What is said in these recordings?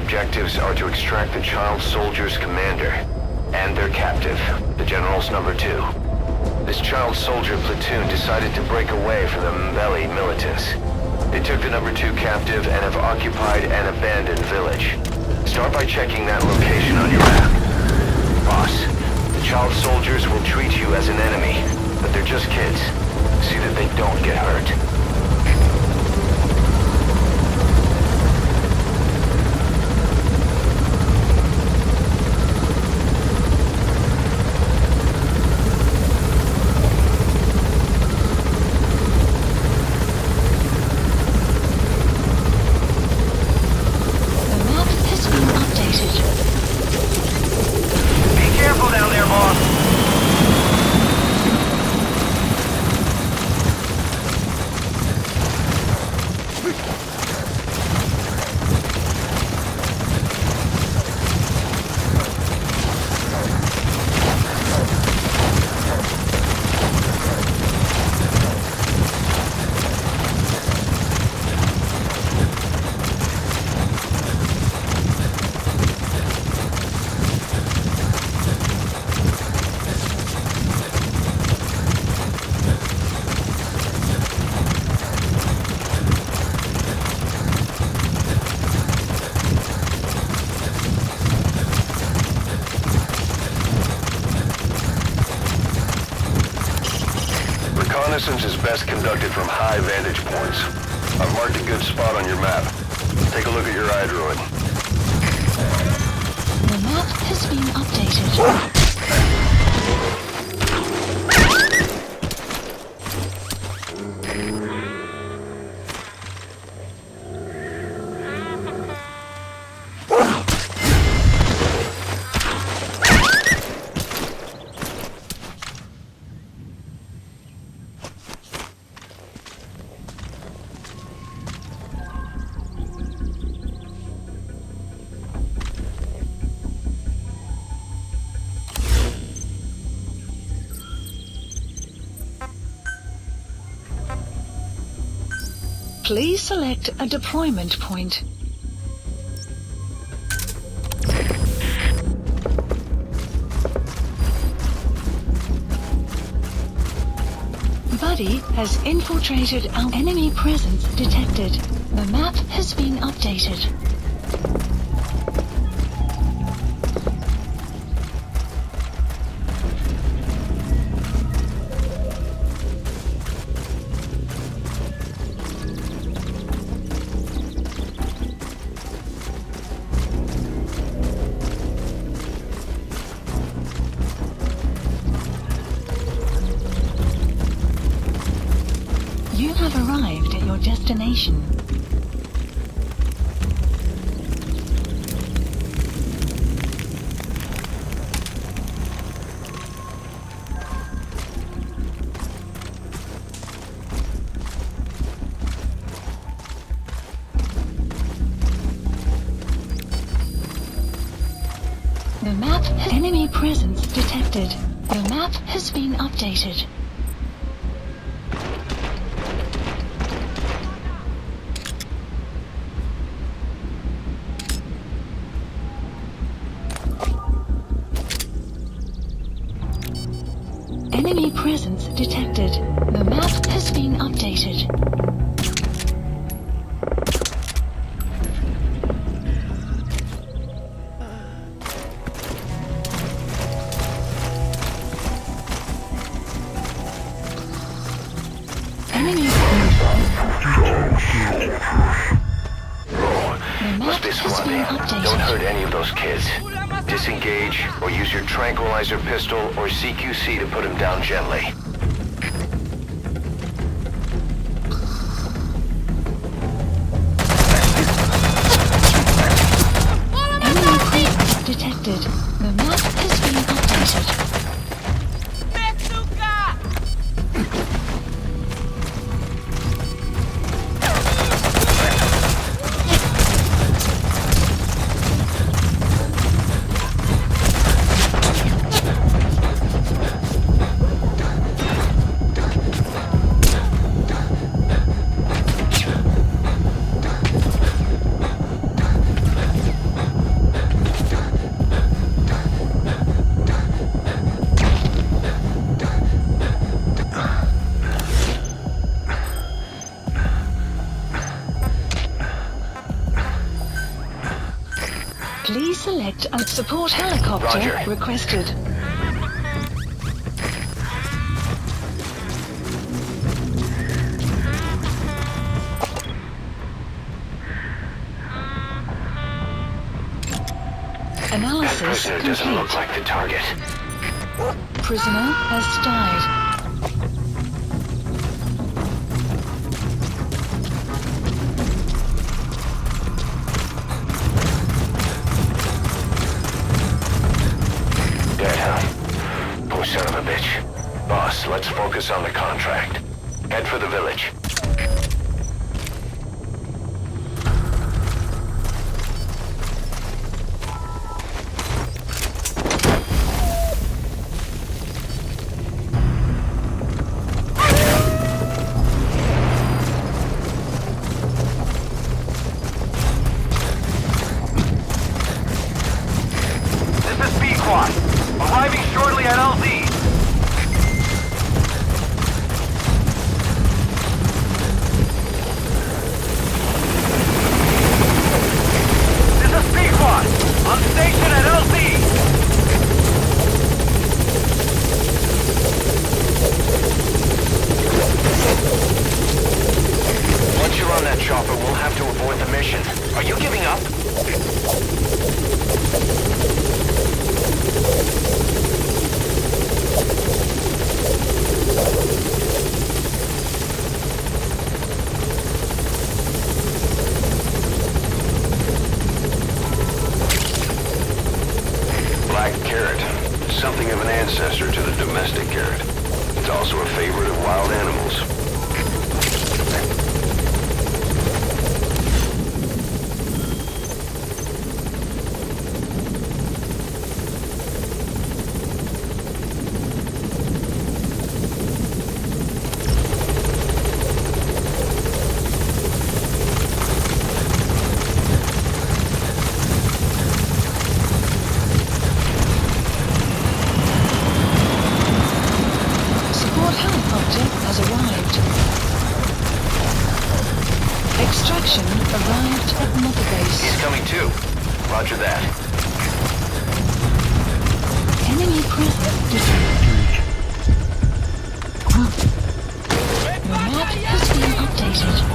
objectives are to extract the child soldier's commander and their captive, the General's number 2. This child soldier platoon decided to break away from the Mbeli militants. They took the number 2 captive and have occupied an abandoned village. Start by checking that location on your map. Boss, the child soldiers will treat you as an enemy, but they're just kids. See that they don't get hurt. Reconnaissance is best conducted from high vantage points. I've marked a good spot on your map. Take a look at your iDroid. The map has been updated. Please select a deployment point. Buddy has infiltrated our enemy presence detected. The map has been updated. You have arrived at your destination. The map has enemy presence detected. The map has been updated. Enemy presence detected. The map has been updated. Enemy Must be squad. Don't hurt any of those kids. Disengage, or use your tranquilizer pistol or CQC to put him down gently. enemy presence detected. The map has been updated. Select a support helicopter Roger. requested. That Analysis prisoner doesn't look complete. like the target. Prisoner has died. Dead, huh? Poor son of a bitch. Boss, let's focus on the contract. Head for the village. This is B-Quad. Arriving shortly at LZ. This is B-Quad. On station at LZ. Once you're on that chopper, we'll have to abort the mission. Are you giving up? Black carrot. Something of an ancestor to the domestic carrot. It's also a favorite of wild animals. Support helicopter has arrived. Extraction arrived at Mother Base. He's coming too. Roger that. Enemy presence detected. The map has been updated.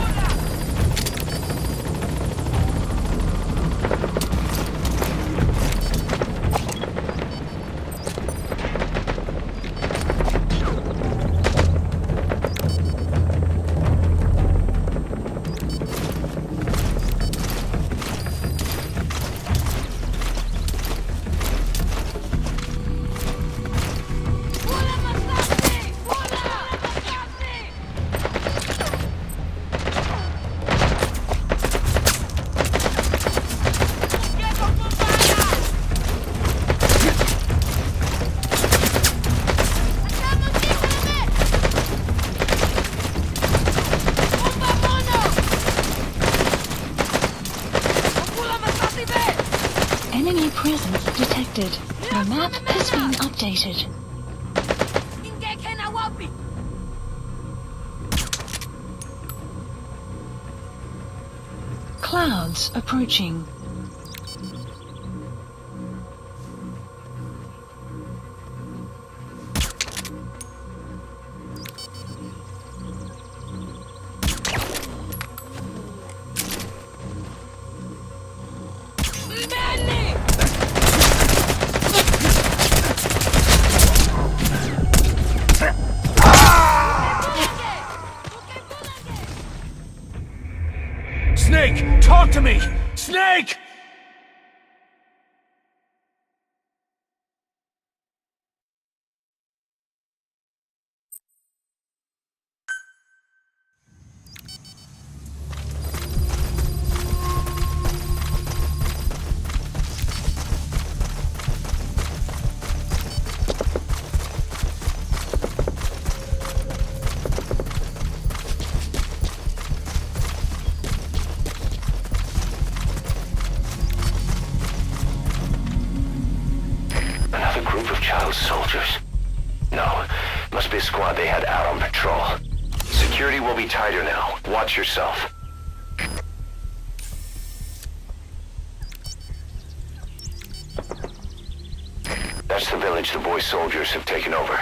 Enemy presence detected. The map has been updated. Clouds approaching. Snake, talk to me! Snake! Another group of child soldiers. No, must be a squad they had out on patrol. Security will be tighter now. Watch yourself. That's the village the boy soldiers have taken over.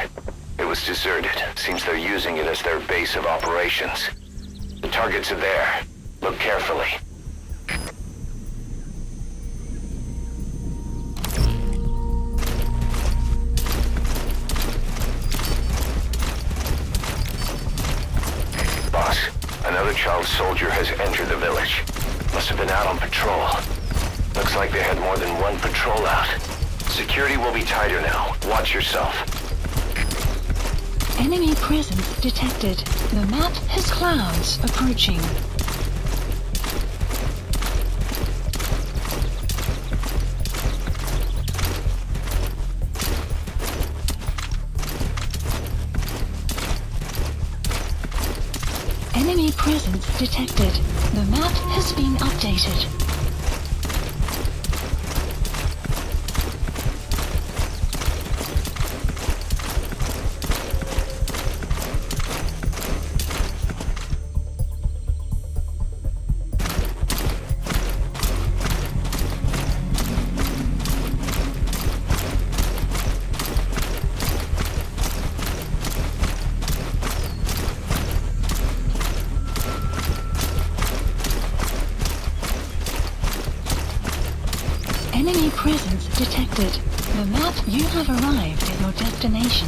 It was deserted. Seems they're using it as their base of operations. The targets are there. Look carefully. Boss, another child soldier has entered the village. Must have been out on patrol. Looks like they had more than one patrol out. Security will be tighter now. Watch yourself. Enemy presence detected. The map has clouds approaching. Enemy presence detected. The map has been updated. Enemy presence detected. The map, you have arrived at your destination.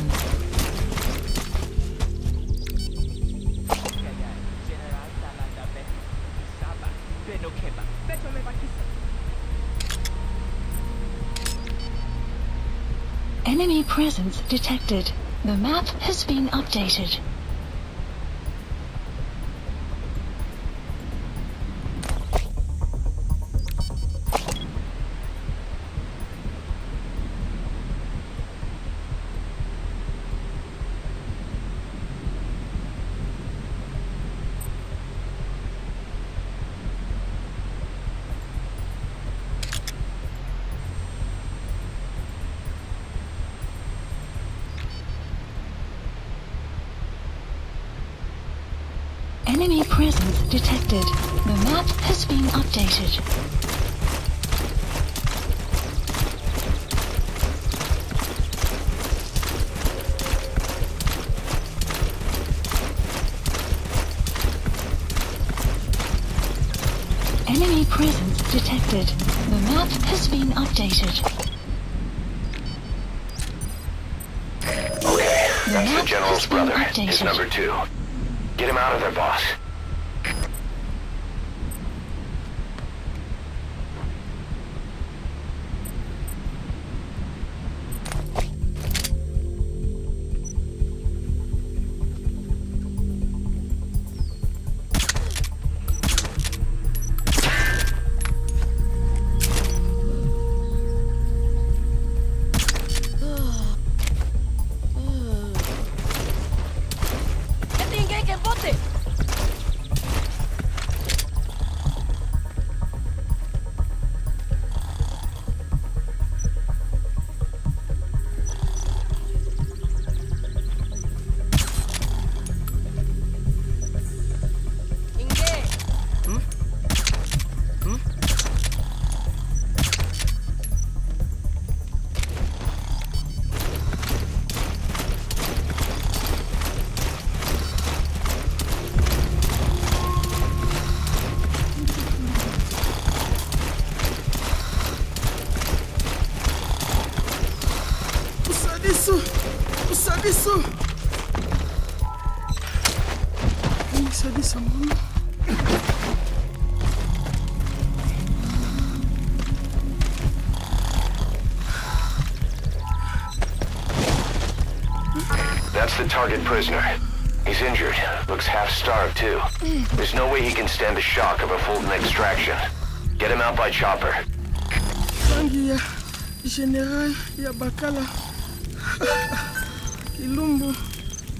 Enemy presence detected. The map has been updated. Enemy presence detected. The map has been updated. Enemy presence detected. The map has been updated. Okay, The that's the map general's has been brother. His updated. number 2. Get him out of there, boss. Usadiso. Usadiso, mama. That's the target prisoner. He's injured. Looks half-starved, too. There's no way he can stand the shock of a full extraction. Get him out by chopper. Rangi ya General ya Bakala. Kilumbu,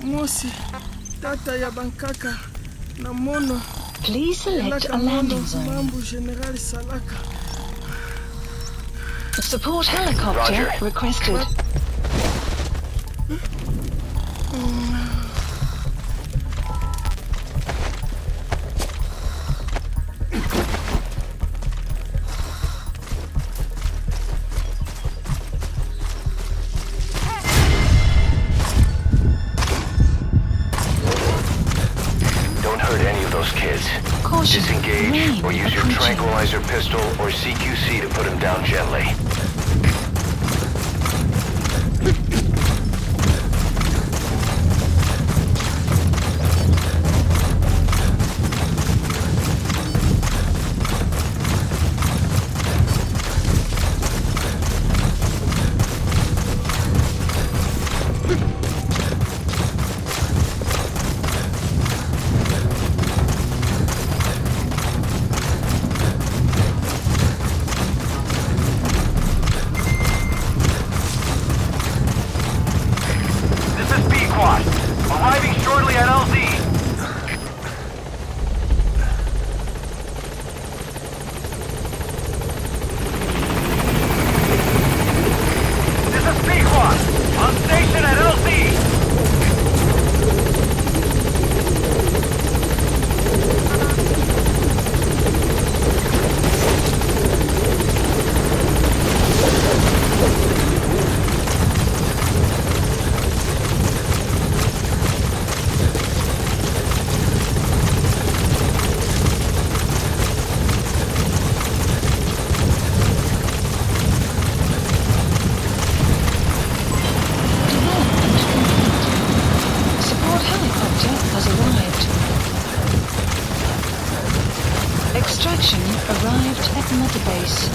Mosi, Tata ya Bankaka, na Mono. Please select a Elaka landing Mono, zone. Mambu General Salaka. Support helicopter Roger. requested. Disengage or use your approaching. tranquilizer pistol or CQC to put him down gently. This is Pequod. Arriving shortly at LZ. This is Pequod. On station at LZ. Support helicopter has arrived. Extraction arrived at Mother Base.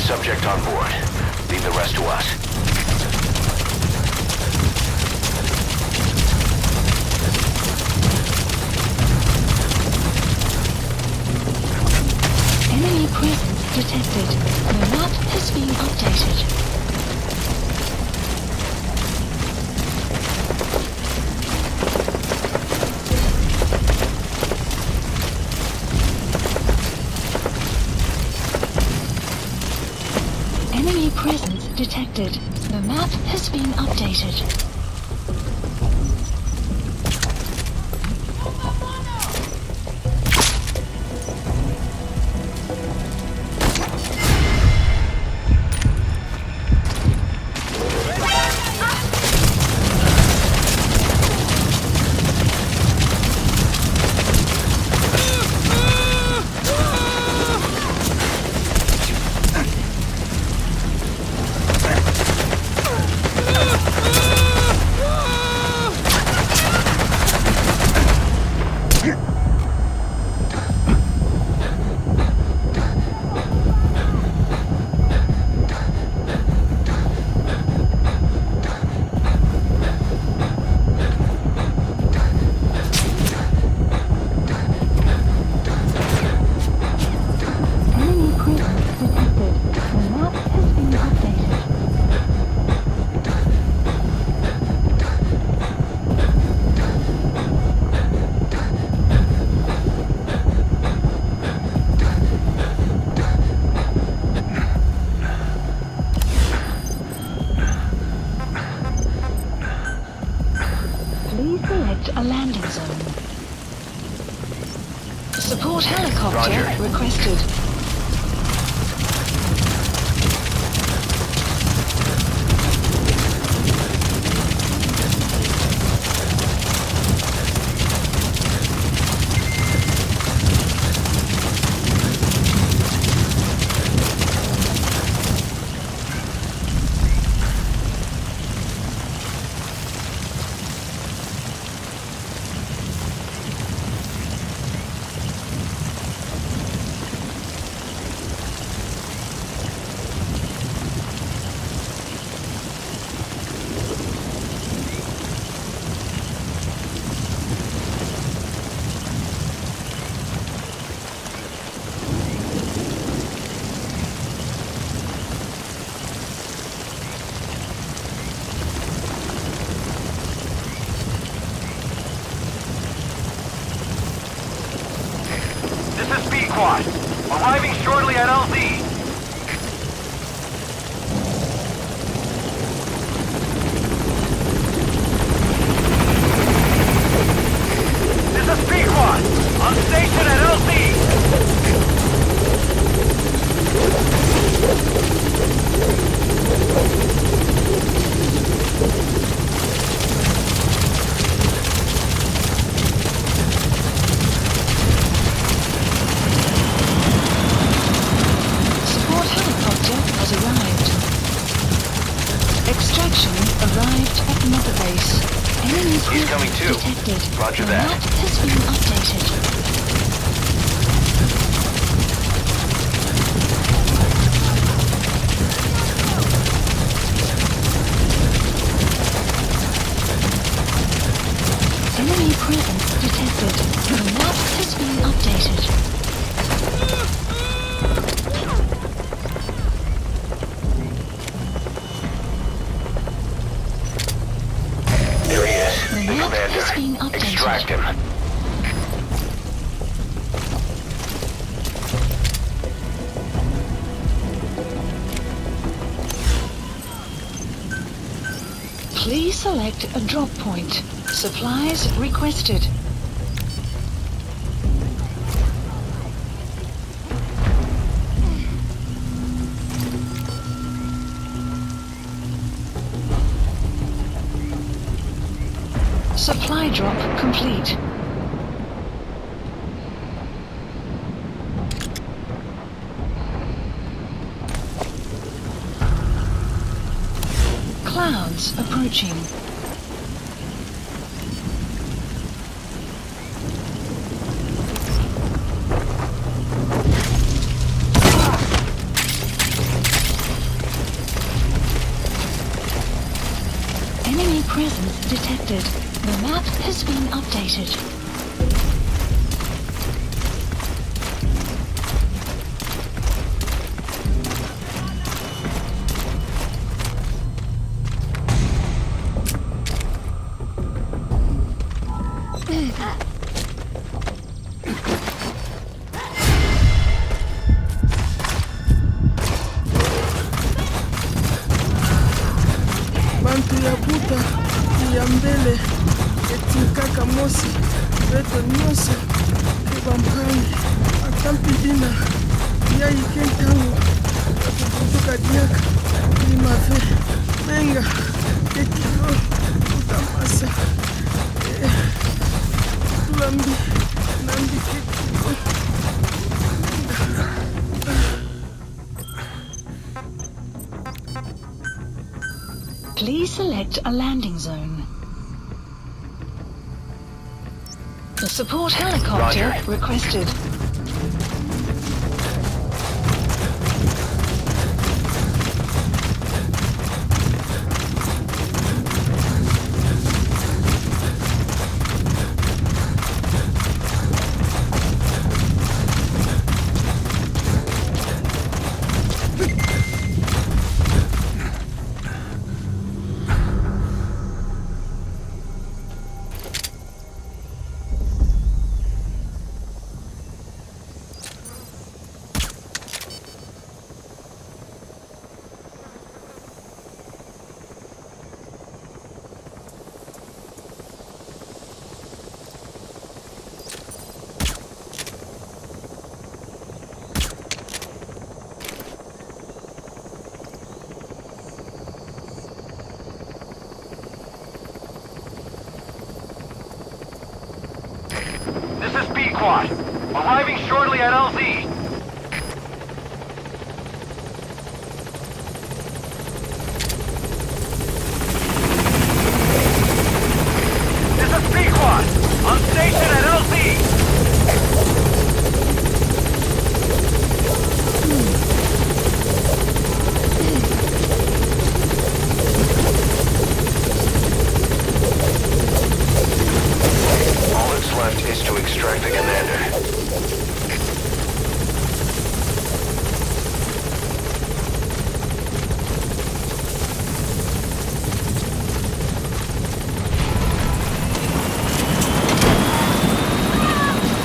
Subject on board. Leave the rest to us. Enemy presence detected. The map has been updated. Enemy presence detected. The map has been updated. Enemy presence detected. The map has been updated. Please select a landing zone. Support helicopter Roger. requested. Extraction arrived at Mother Base. Enemy He's coming presence too. detected. Roger the that. map has been updated. Enemy presence detected. The map has been updated. There he is, The the map has been commander. updated. Extract him. Please select a drop point. Supplies requested. Supply drop complete. Clouds approaching. Enemy presence detected. The map has been updated. bantu ya buta ya mbele etikaka mosi beto nyonso ke bampangi akampi dina yai ke ntango akubutuka diaka limafe menga ekilo utamasa tulambi nambi kekilo Please select a landing zone. The support helicopter Roger. requested. This is B-Quad. Arriving shortly at LZ. This is B-Quad. On station at LZ. All that's left is to extract the commander.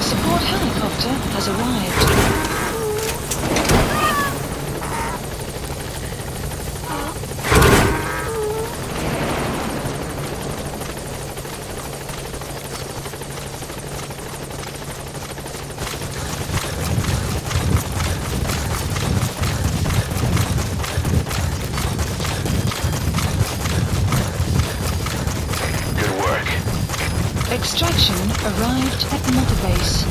Support helicopter has arrived. Good work. Extraction arrived at Mother Base.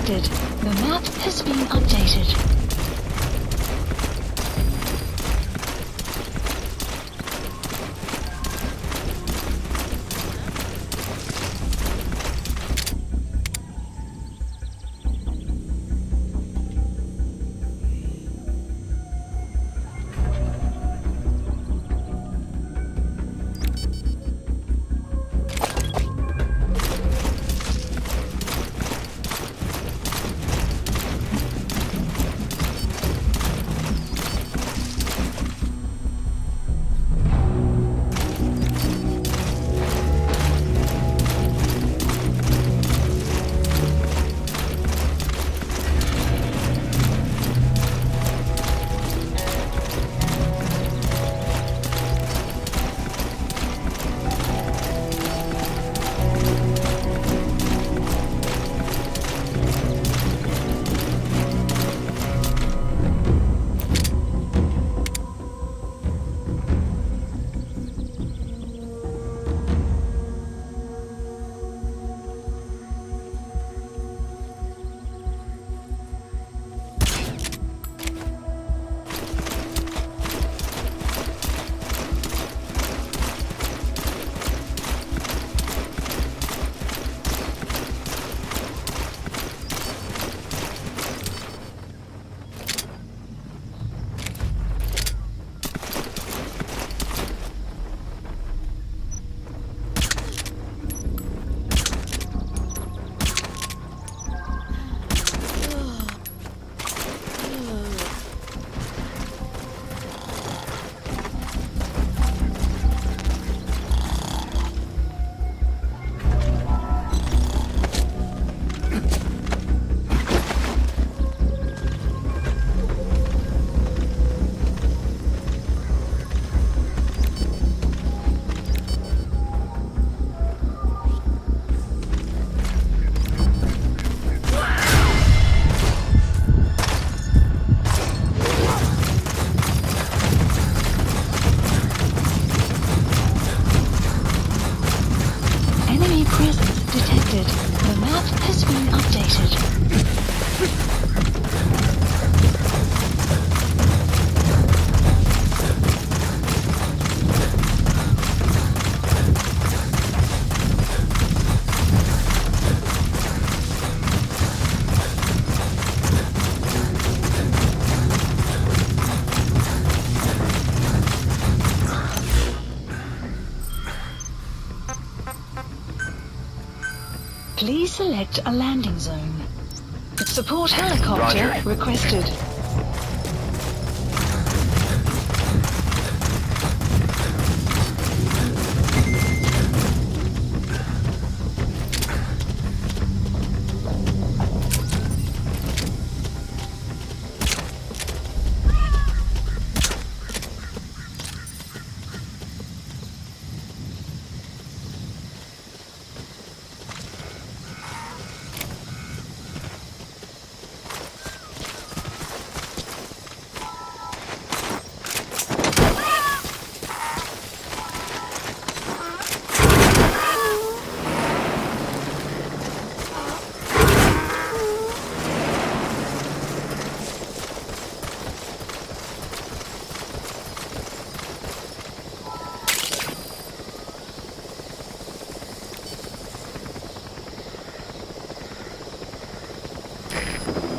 detected. The map has been updated. Please select a landing zone. Support helicopter Roger. requested.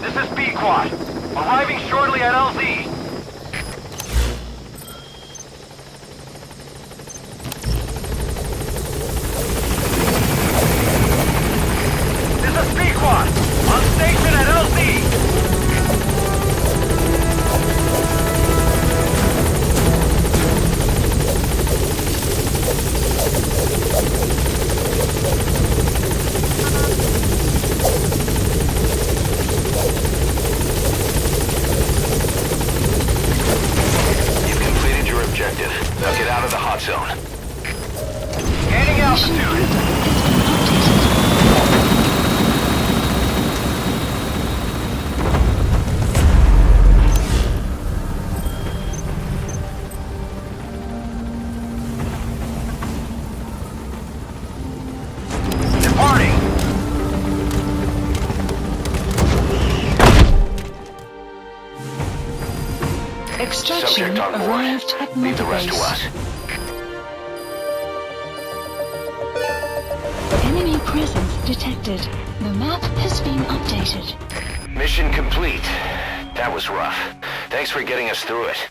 This is B-Quad. Arriving shortly at LZ. This is B-Quad. On station at LZ. Extraction Subject on board. arrived at Leave the Mother rest to Base. us. Enemy presence detected. The map has been updated. Mission complete. That was rough. Thanks for getting us through it.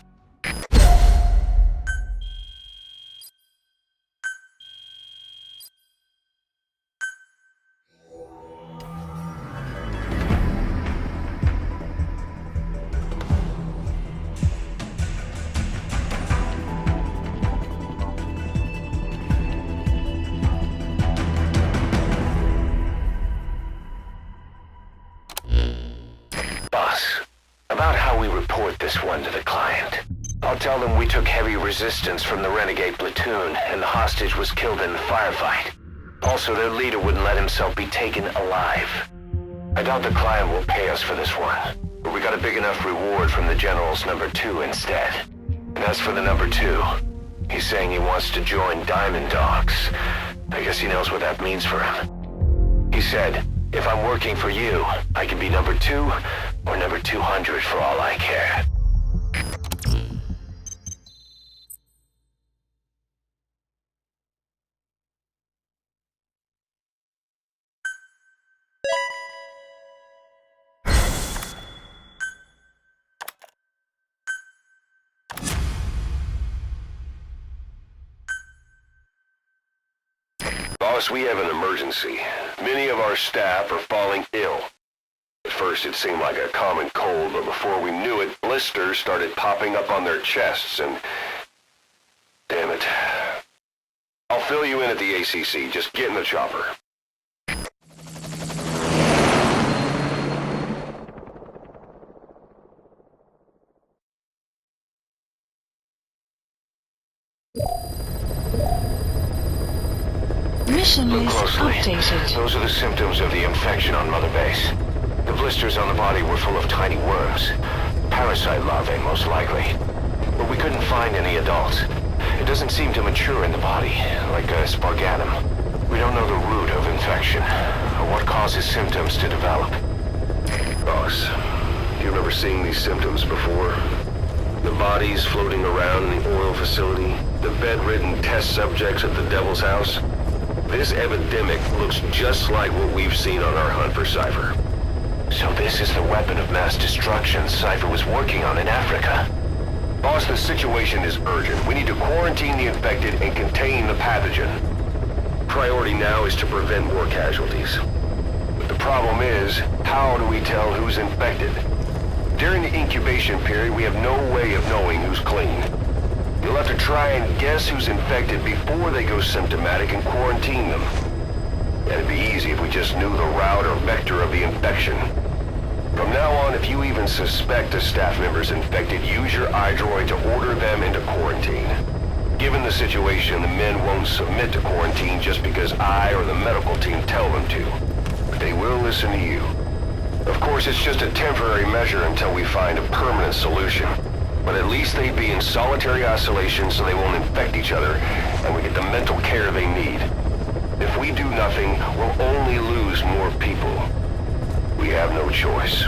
Boss, about how we report this one to the client. I'll tell them we took heavy resistance from the renegade platoon and the hostage was killed in the firefight. Also, their leader wouldn't let himself be taken alive. I doubt the client will pay us for this one, but we got a big enough reward from the General's number 2 instead. And as for the number 2, he's saying he wants to join Diamond Dogs. I guess he knows what that means for him. He said, if I'm working for you, I can be number 2 or number 200 for all I care. Boss, we have an emergency. Many of our staff are falling ill. At first it seemed like a common cold, but before we knew it, blisters started popping up on their chests and... Damn it. I'll fill you in at the ACC. Just get in the chopper. Mission Look list closely. updated. Those are the symptoms of the infection on Mother Base. The blisters on the body were full of tiny worms. Parasite larvae, most likely. But we couldn't find any adults. It doesn't seem to mature in the body, like a spargatum. We don't know the root of infection, or what causes symptoms to develop. Boss, do you remember seeing these symptoms before? The bodies floating around in the oil facility, the bedridden test subjects at the Devil's House. This epidemic looks just like what we've seen on our hunt for Cypher. So this is the weapon of mass destruction Cypher was working on in Africa. Boss, the situation is urgent. We need to quarantine the infected and contain the pathogen. Priority now is to prevent more casualties. But the problem is, how do we tell who's infected? During the incubation period, we have no way of knowing who's clean. You'll have to try and guess who's infected before they go symptomatic and quarantine them. That'd be easy if we just knew the route or vector of the infection. From now on, if you even suspect a staff member's infected, use your iDroid to order them into quarantine. Given the situation, the men won't submit to quarantine just because I or the medical team tell them to. But they will listen to you. Of course, it's just a temporary measure until we find a permanent solution. But at least they'd be in solitary isolation so they won't infect each other, and we get the mental care they need. If we do nothing, we'll only lose more people. We have no choice.